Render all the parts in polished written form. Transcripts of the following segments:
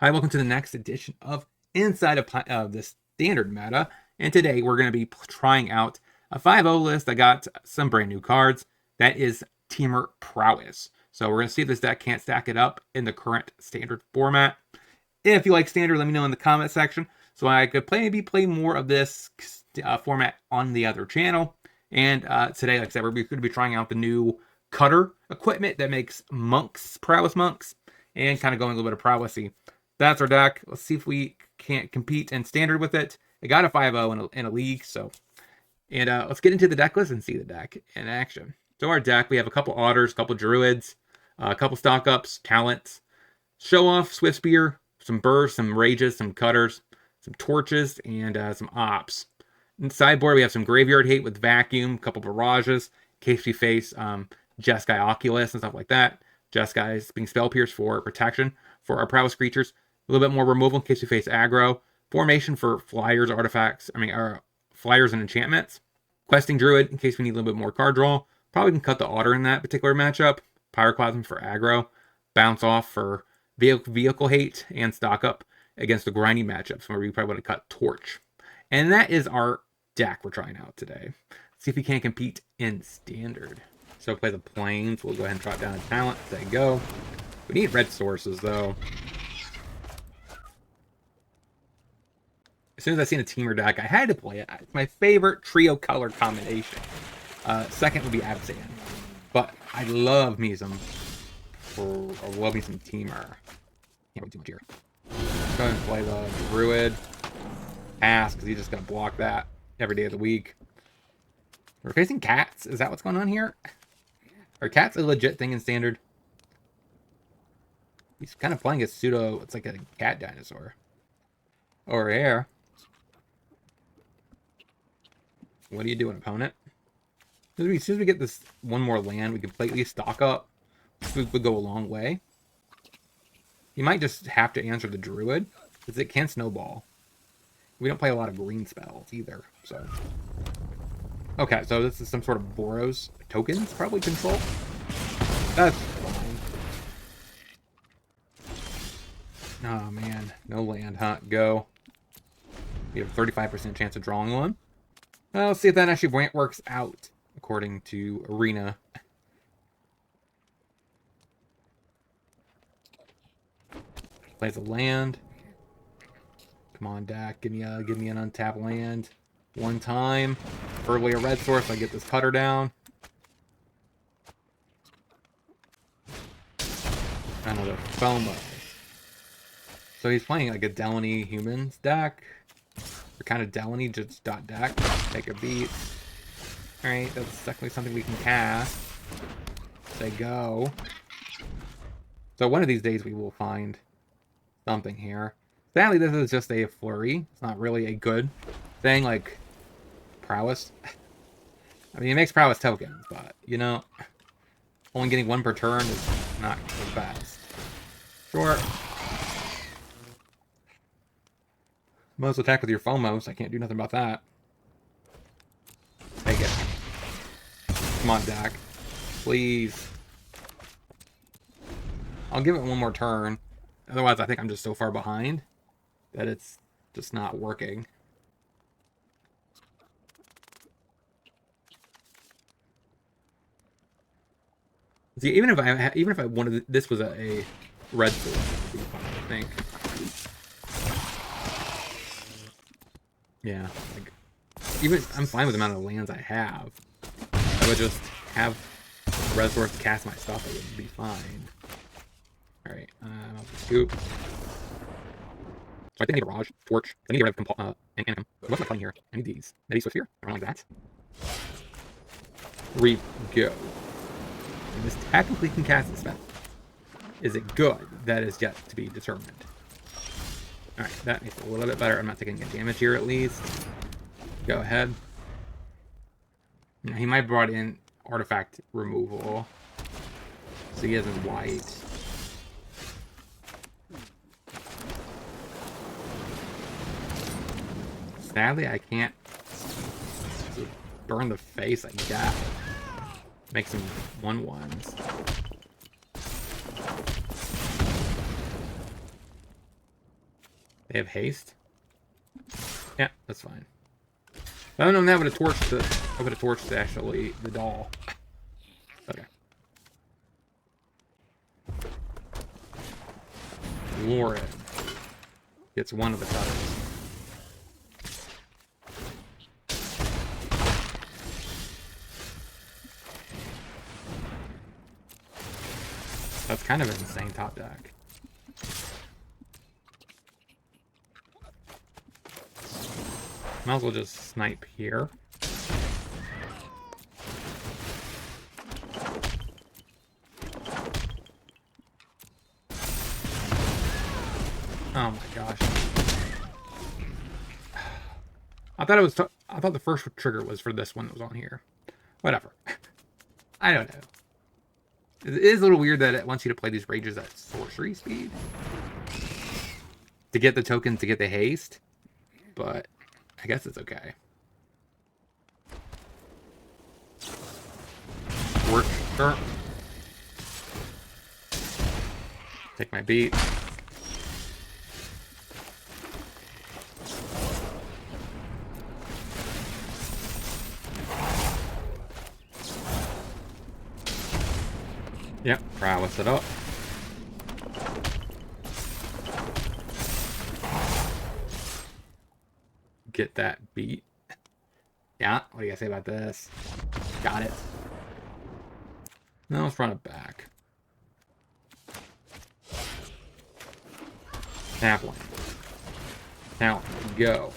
Hi, welcome to the next edition of Inside of the Standard Meta, and today we're going to be trying out a 5-0 list. I got some brand new cards. That is Temur Prowess. So we're going to see if this deck can't stack it up in the current Standard format. If you like Standard, let me know in the comment section so I could maybe play more of this format on the other channel. And today, like I said, we're going to be trying out the new cutter equipment that makes monks, Prowess monks, and kind of going a little bit of Prowessy. That's our deck. Let's see if we can't compete in Standard with it. It got a 5-0 in a league, so. And let's get into the deck list and see the deck in action. So our deck, we have a couple Otters, a couple Druids, a couple Stock-Ups, Talents, Show Off, Swift Spear, some Bursts, some Rages, some Cutters, some Torches, and some Ops. In the sideboard, we have some Graveyard Hate with Vacuum, a couple Barrages, in case we face Jeskai Oculus and stuff like that. Jeskai is being Spell Pierce for protection for our Prowess creatures. A little bit more removal in case we face aggro. Formation for flyers, artifacts, flyers and enchantments. Questing Druid in case we need a little bit more card draw. Probably can cut the Otter in that particular matchup. Pyroclasm for aggro. Bounce Off for vehicle hate. And Stock Up against the grindy matchups where we probably want to cut Torch. And that is our deck we're trying out today. See if we can't compete in Standard. So play the Plains. We'll go ahead and drop down a talent. There you go. We need red sources though. As soon as I seen a Temur deck, I had to play it. It's my favorite trio color combination. Second would be Abzan. But I love me some Temur. Can't wait too much here. Go ahead and play the Druid. Pass, because he's just going to block that every day of the week. We're facing cats. Is that what's going on here? Are cats a legit thing in Standard? He's kind of playing a pseudo... It's like a cat dinosaur. Over here. What are you doing, opponent? As soon as we get this one more land, we can play at least Stock Up. This would go a long way. You might just have to answer the Druid, because it can snowball. We don't play a lot of green spells either, so... Okay, so this is some sort of Boros tokens, probably control. That's fine. Oh man, no land, huh? Go. We have a 35% chance of drawing one. Well, let's see if that actually works out, according to Arena. Plays a land. Come on, Dak, give me an untapped land. One time. Preferably a red source so I get this cutter down. Another FOMO. So he's playing like a Delany Humans deck. Or kind of Delany, just deck. Take a beat. Alright, that's definitely something we can cast. Say go. So one of these days we will find something here. Sadly, this is just a flurry. It's not really a good thing like Prowess. I mean, it makes Prowess tokens, but, you know, only getting one per turn is not the best. Sure. Most attack with your FOMOs. I can't do nothing about that. Take it. Come on, Dak. Please. I'll give it one more turn. Otherwise, I think I'm just so far behind that it's just not working. See, even if I wanted this was a red source, it would be fine, I think. Yeah, like even I'm fine with the amount of lands I have. I would just have a red source to cast my stuff. It would be fine. All right, I'll scoop. So I think I need a Raj, Torch. I need to get rid of and what's my playing here? I need these. Maybe Swift Spear. Around like that. We go. And this technically can cast the spell. Is it good? That is yet to be determined. Alright, that makes it a little bit better. I'm not taking any damage here at least. Go ahead. Now, he might have brought in artifact removal. So he has his white. Sadly, I can't burn the face, I guess. Make some 1/1s. They have haste. Yeah, that's fine. I don't know if that would have torched the. I would have torched actually the doll. Okay. Lauren gets one of the cutters. That's kind of an insane top deck. Might as well just snipe here. Oh my gosh. I thought it was. I thought the first trigger was for this one that was on here. Whatever. I don't know. It is a little weird that it wants you to play these rages at sorcery speed to get the tokens to get the haste, but I guess it's okay. Work. Take my beat. Yep, prowess it up. Get that beat. Yeah, what do you guys say about this? Got it. Now let's run it back. Tap one. Now, go.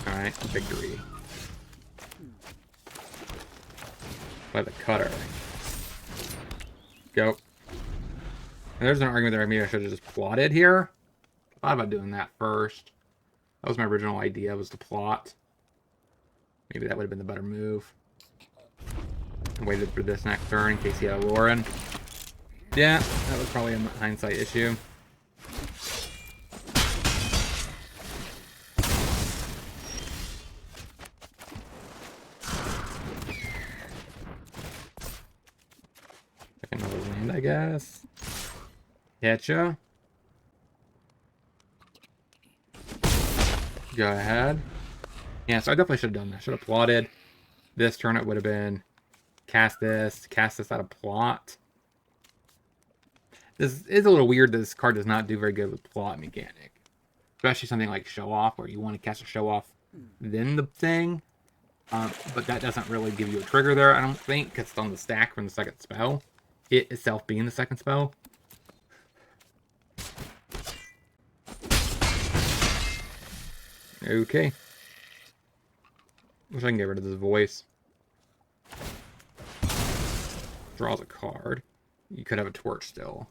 Alright, victory. By the cutter. Go. And there's an argument there maybe I should have just plotted here. I thought about doing that first. That was my original idea, was to plot. Maybe that would have been the better move. And waited for this next turn in case he had a Lauren. Yeah, that was probably a hindsight issue. Another land, I guess. Getcha. Go ahead. Yeah, so I definitely should have done that. Should have plotted. This turn it would have been cast this out of plot. This is a little weird that this card does not do very good with plot mechanic. Especially something like show off, where you want to cast a show off, then the thing. But that doesn't really give you a trigger there, I don't think, because it's on the stack from the second spell. It itself being the second spell. Okay. Wish I can get rid of this voice. Draws a card. You could have a torch still.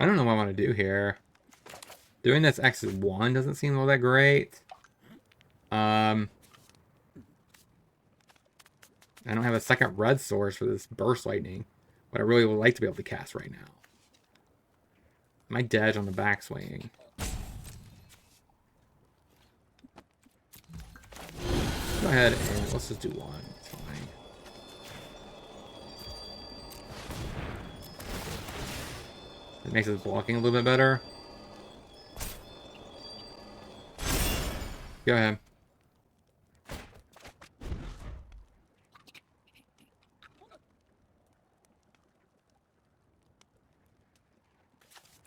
I don't know what I want to do here. Doing this X1 doesn't seem all that great. I don't have a second red source for this burst lightning. What I really would like to be able to cast right now. My dead on the backswing. Go ahead and let's just do one. It's fine. It makes his blocking a little bit better. Go ahead.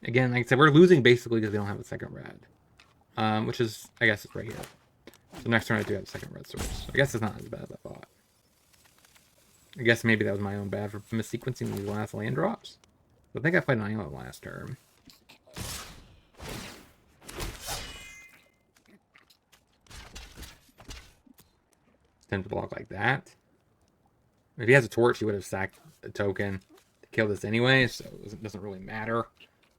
Again, like I said, we're losing basically because they don't have a second red. Which is, I guess it's right here. So next turn I do have a second red source. I guess it's not as bad as I thought. I guess maybe that was my own bad for missequencing these last land drops. I think I played an island last turn. Tend to block like that. If he has a torch, he would have sacked a token to kill this anyway, so it doesn't really matter.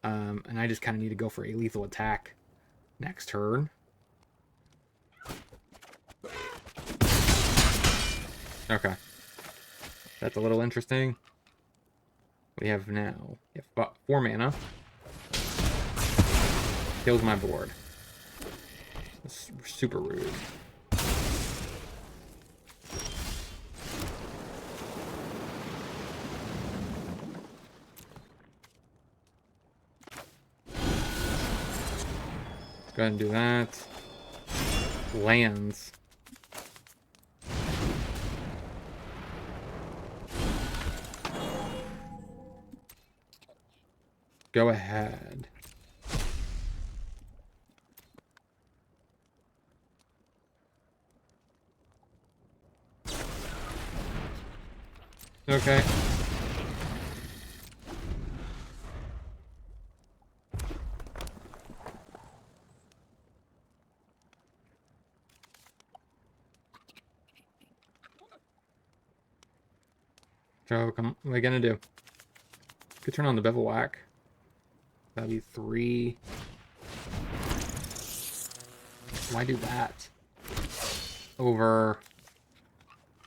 And I just kind of need to go for a lethal attack next turn. Okay. That's a little interesting. We have now. We have 4 mana. Kills my board. That's super rude. Go ahead and do that. Lands. Go ahead. Okay. So, what am I gonna do? Could turn on the bivouac. That'd be 3. Why do that? Over.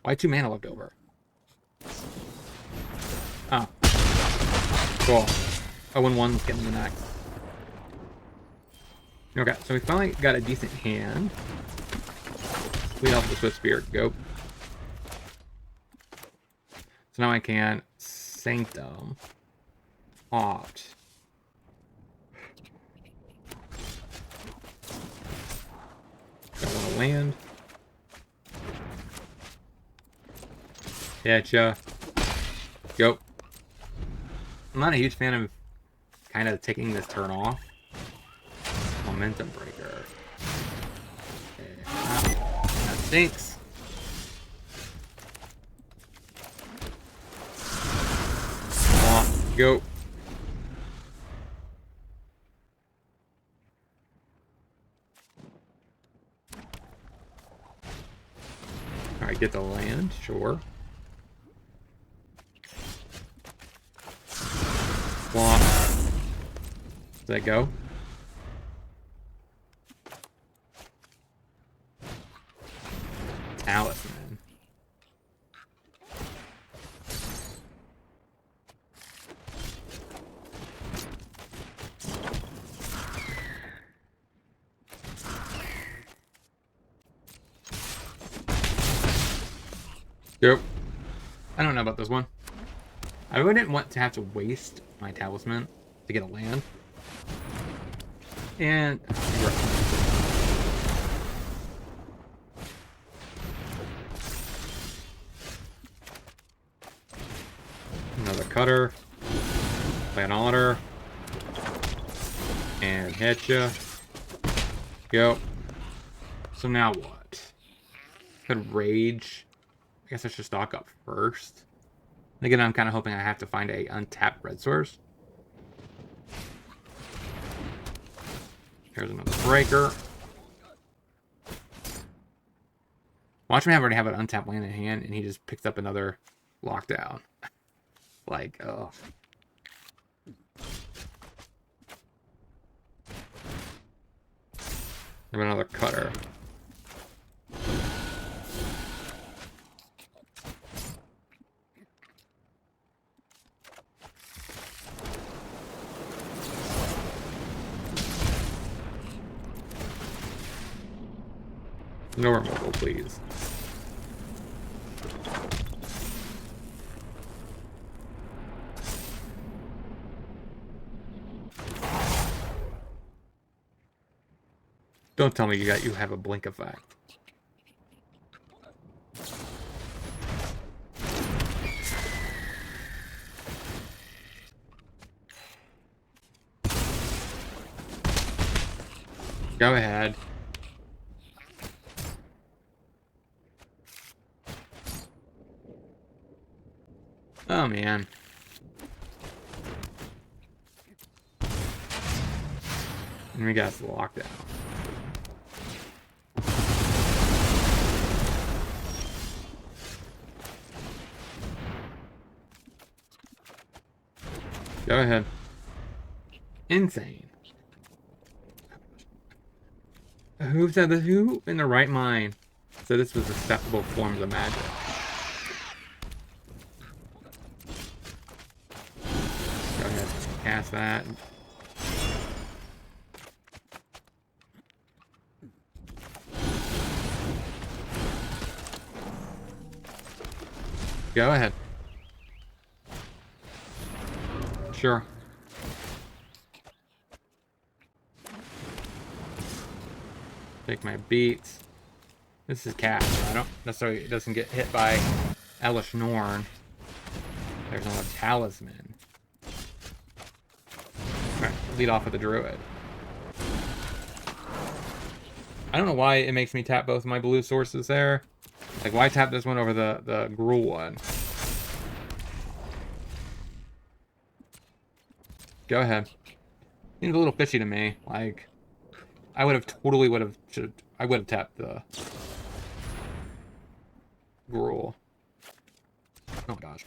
Why 2 mana left over? Oh. Cool. 0-1's getting the next. Okay, so we finally got a decent hand. Lead off the Swift Spirit. Go. So now I can Sanctum. Opt. Don't want to land. Getcha. Go. I'm not a huge fan of kind of taking this turn off. Momentum breaker. Okay. That stinks. Go. Alright, get the land, sure. Swamp. Does that go? Talisman. Yep. I don't know about this one. I wouldn't want to have to waste my talisman to get a land. And another cutter, planometer, and headshot. Go. So now what? Could rage. I guess I should stock up first. Again, I'm kind of hoping I have to find a untapped red source. Here's another breaker. Watch me already have an untapped land in hand, and he just picks up another lockdown. Like, oh. I have another cutter. No removal, please. Don't tell me you have a blink effect. Go ahead. Oh man. And we got the lockdown. Go ahead. Insane. Who said this? Who in their right mind said this was acceptable forms of magic? cast that. Go ahead. Sure. Take my beats. This is cast. So I don't necessarily, it doesn't get hit by Elish Norn. There's no talisman. Alright, lead off with the druid. I don't know why it makes me tap both of my blue sources there. Like, why tap this one over the Gruul one? Go ahead. Seems a little fishy to me. Like, I would have tapped the Gruul. Oh gosh.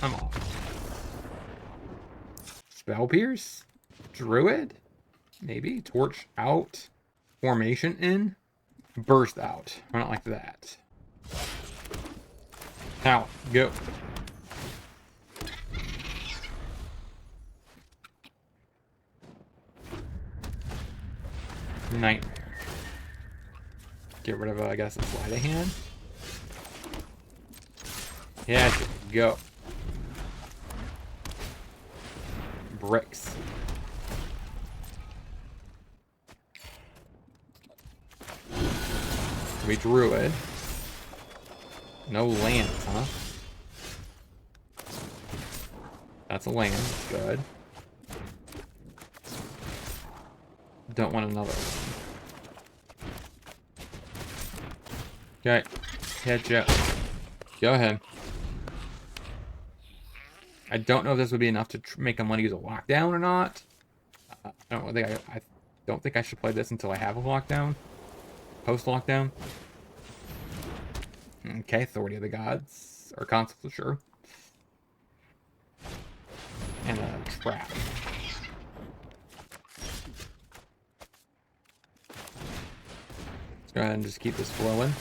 I'm off. Spell Pierce? Druid? Maybe? Torch out? Formation in? Burst out. I don't like that. Now, go. Nightmare. Get rid of, I guess, a sleight of hand. Yeah, go. Bricks. We druid. No lands, huh? That's a land. Good. Don't want another one. Okay. Catch up. Go ahead. I don't know if this would be enough to make him want to use a lockdown or not. I don't think I should play this until I have a lockdown. Post lockdown. Okay, Authority of the Gods. Or Consul, sure. And a trap. Let's go ahead and just keep this flowing.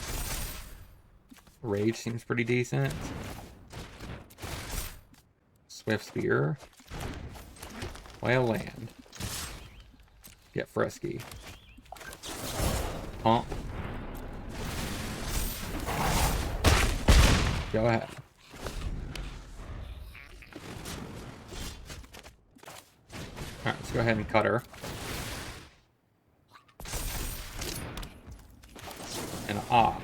Rage seems pretty decent. Swift Spear. Play a land. Get frisky. Pump. Go ahead. Alright, let's go ahead and cut her. And opt.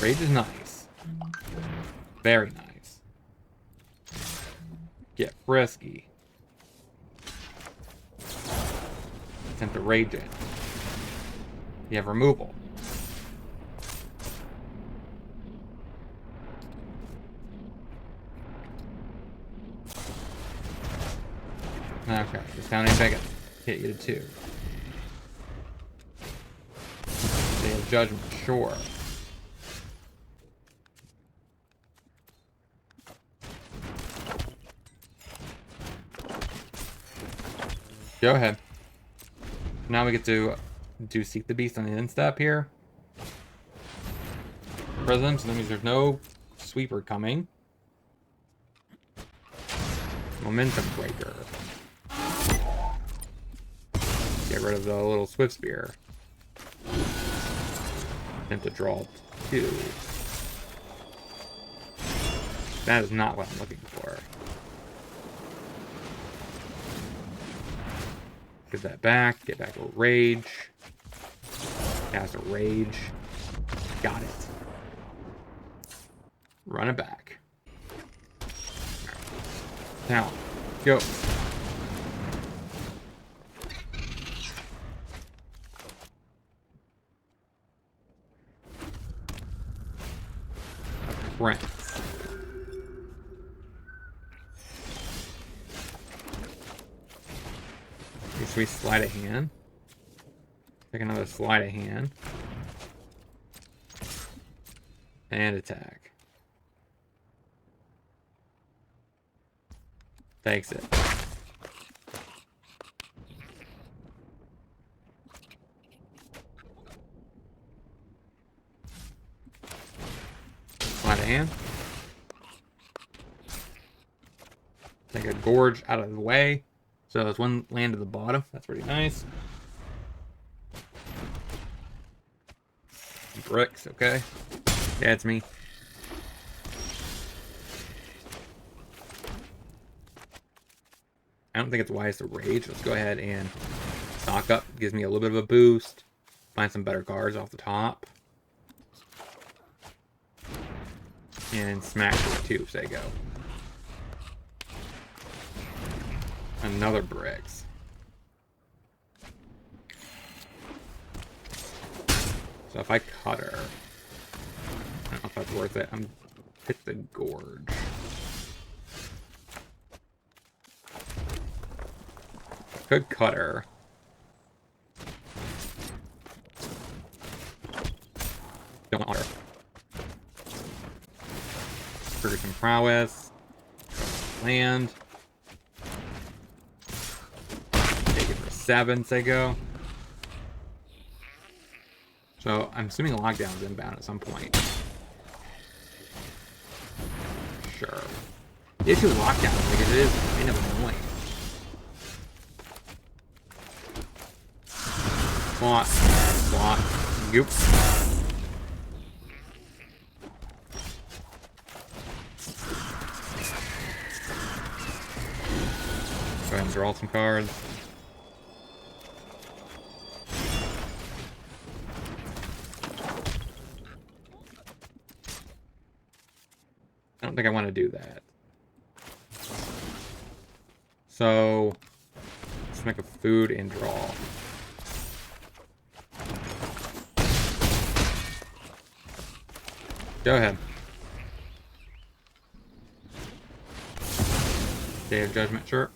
Rage is nice. Very nice. Get frisky. Attempt to rage it. You have removal. Okay, this town ain't big enough. Hit you to 2. They have judgment, sure. Go ahead. Now we get to do Seek the Beast on the end step here. Prism, so that means there's no sweeper coming. Momentum Breaker. Get rid of the little Swift Spear. Attempt to draw 2. That is not what I'm looking for. Get that back. Get back to Rage. Cast a Rage. Got it. Run it back. Now, go. Prince. Guess we slide a hand. Take another slide of hand. And attack. Takes it. out of hand. Take a gorge out of the way. So there's one land at the bottom. That's pretty nice. Bricks, okay. Yeah, it's me. I don't think it's wise to rage. Let's go ahead and stock up. Gives me a little bit of a boost. Find some better cards off the top. And smack for 2, say go. Another bricks. So if I cut her, I don't know if that's worth it. I'm hit the gorge. Could cut her. Don't want her. Trigger some prowess. Land. Take it for 7, say go. So I'm assuming lockdown's inbound at some point. Sure. The issue with lockdown is because it is kind of annoying. Slot. Slot. Goop. Go ahead and draw some cards. I don't think I want to do that. So let's make a food and draw. Go ahead. Day of Judgment, sure.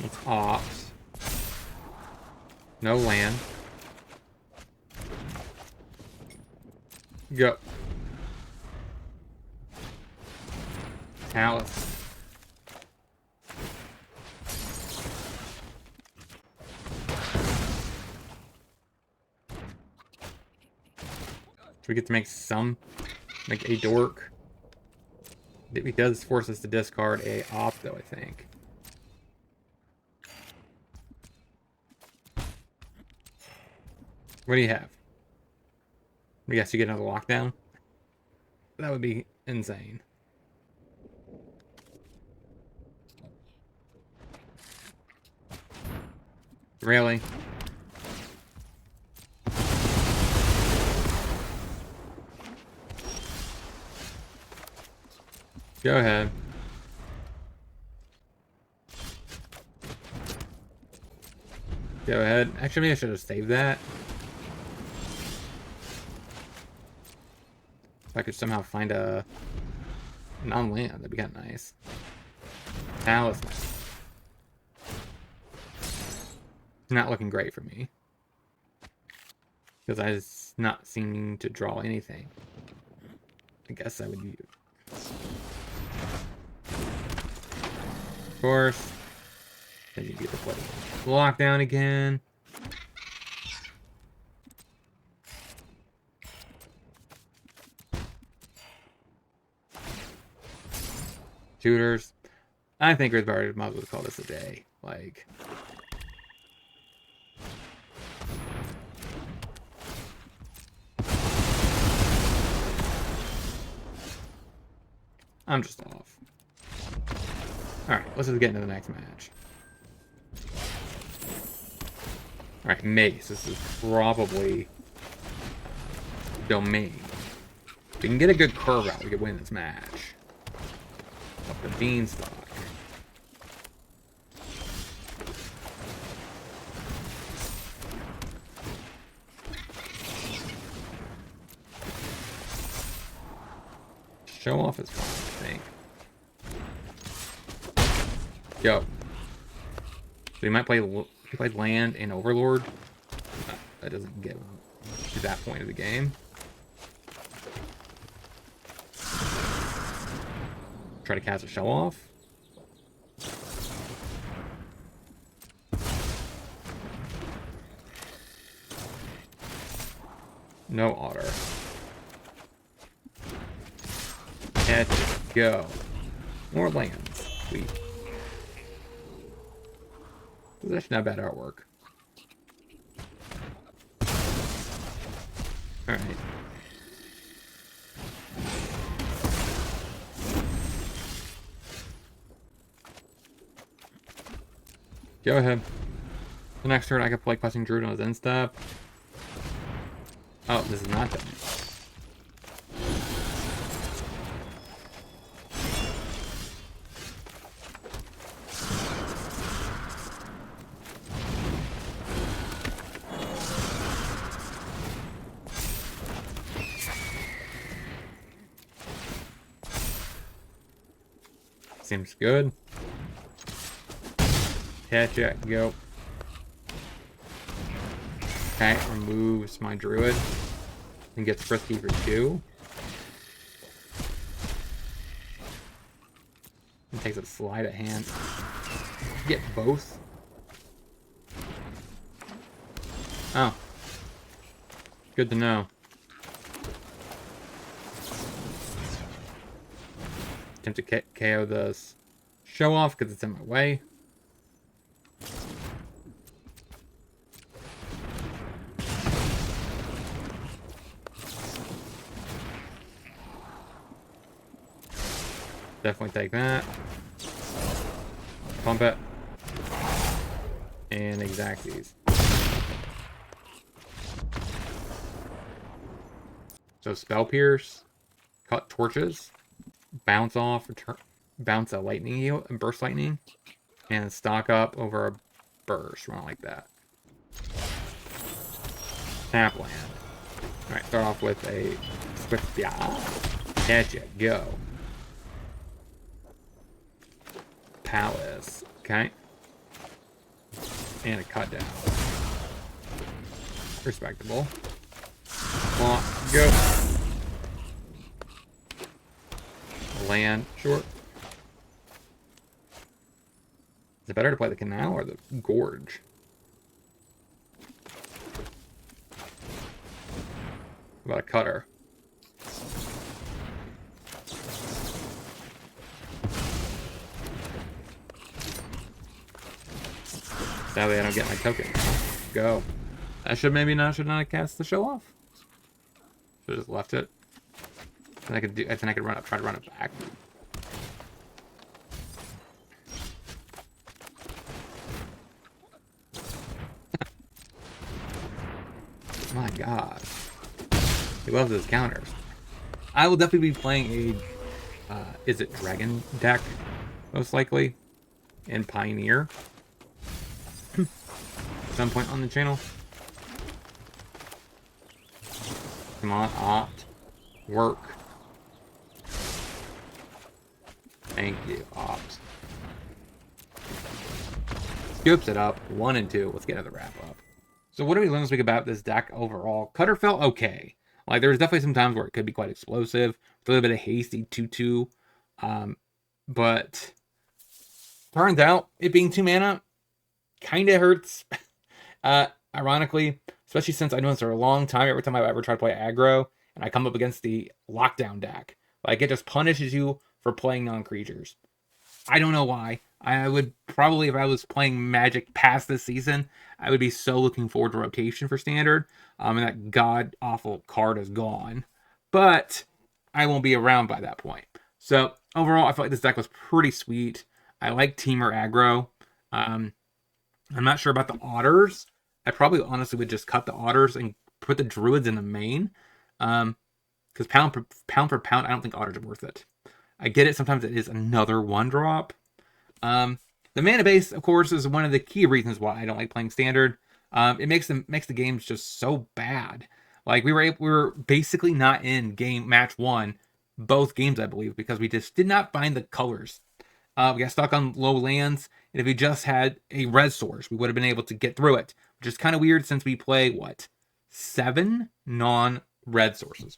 It's ops. No land. Go. Alice. We get to make some, like a dork. It does force us to discard a op, though, I think. What do you have? I guess you get another lockdown? That would be insane. Really? Go ahead. Go ahead. Actually, maybe I should have saved that. If I could somehow find a non-land, that'd be kind of nice. Talisman. Not looking great for me. Because I was not seeming to draw anything. I guess I would use. Of course. Then you get to play lockdown again. Tutors. I think we've already might as well call this a day. Like. I'm just off. Alright, let's just get into the next match. Alright, Mace. This is probably Domain. If we can get a good curve out, we could win this match. Up the Beanstalk. Show off is fine, I think. Go. So he might play. He played land and Overlord. That doesn't get to that point of the game. Try to cast a show off. No otter. Catch it. Go. More lands. Sweet. That's actually not bad artwork. Alright. Go ahead. The next turn I could play Questing Druid on his end step. Oh, this is not done. Seems good. Catch it, go. Okay, removes my druid and gets frisky for 2. And takes a slide at hand. Get both. Oh. Good to know. Attempt to KO this show off because it's in my way. Definitely take that. Pump it. And exact these. So Spell Pierce, cut torches, bounce off, return, bounce a lightning heal, and burst lightning, and stock up over a burst, run like that. Tap land. Alright, start off with a swift catch it, go. Palace, okay. And a cut down. Respectable. Come on, go. Land short. Is it better to play the canal or the gorge? What about a cutter? Sadly, I don't get my token. Go. I should not have cast the show off. Should have just left it. And I could run up, try to run it back. My God. He loves his counters. I will definitely be playing a, is it Dragon deck? Most likely. And Pioneer. At some point on the channel. Come on, opt. Work. Thank you, opt. Scoops it up. 1 and 2. Let's get to the wrap up. So what do we learn this week about this deck overall? Cutter felt okay. Like, there's definitely some times where it could be quite explosive. A little bit of hasty 2-2. But turns out, it being 2 mana kind of hurts. Ironically, especially since I've known this for a long time. Every time I ever try to play aggro, and I come up against the lockdown deck. Like, it just punishes you for playing non-creatures. I don't know why. I would probably, if I was playing Magic past this season, I would be so looking forward to rotation for Standard. And that god-awful card is gone. But I won't be around by that point. So, overall, I feel like this deck was pretty sweet. I like Temur aggro. I'm not sure about the otters. I probably honestly would just cut the otters and put the druids in the main. Because pound for pound, I don't think otters are worth it. I get it. Sometimes it is another 1-drop. The mana base, of course, is one of the key reasons why I don't like playing Standard. It makes the games just so bad. Like, we were basically not in match 1, both games, I believe, because we just did not find the colors. We got stuck on low lands, and if we just had a red source, we would have been able to get through it. Which is kind of weird since we play, 7 non-red sources.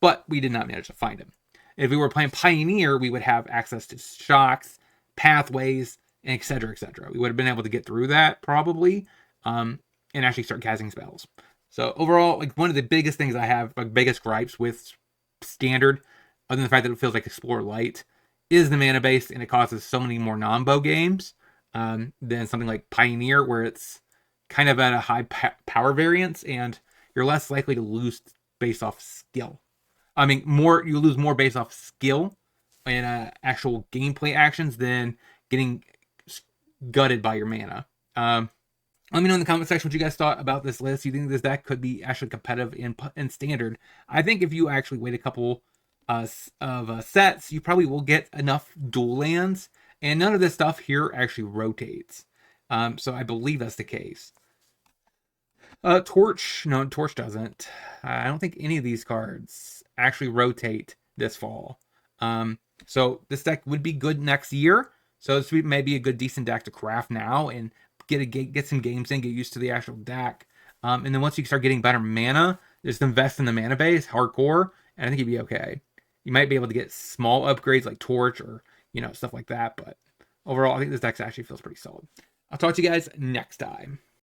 But we did not manage to find them. If we were playing Pioneer, we would have access to shocks, pathways, etc., etc. We would have been able to get through that, probably, and actually start casting spells. So overall, like one of the biggest things I have, like biggest gripes with standard, other than the fact that it feels like Explorer Light, is the mana base, and it causes so many more non-bow games than something like Pioneer, where it's kind of at a high power variance, and you're less likely to lose based off skill. I mean, you lose more based off skill and actual gameplay actions than getting gutted by your mana. Let me know in the comment section what you guys thought about this list. You think this deck could be actually competitive in standard? I think if you actually wait a couple of sets, you probably will get enough dual lands, and none of this stuff here actually rotates. So I believe that's the case. Torch, no, Torch doesn't. I don't think any of these cards actually rotate this fall. So this deck would be good next year. So this may be a good, decent deck to craft now and get some games in, get used to the actual deck. And then once you start getting better mana, just invest in the mana base, hardcore, and I think you'd be okay. You might be able to get small upgrades like Torch or, stuff like that. But overall, I think this deck actually feels pretty solid. I'll talk to you guys next time.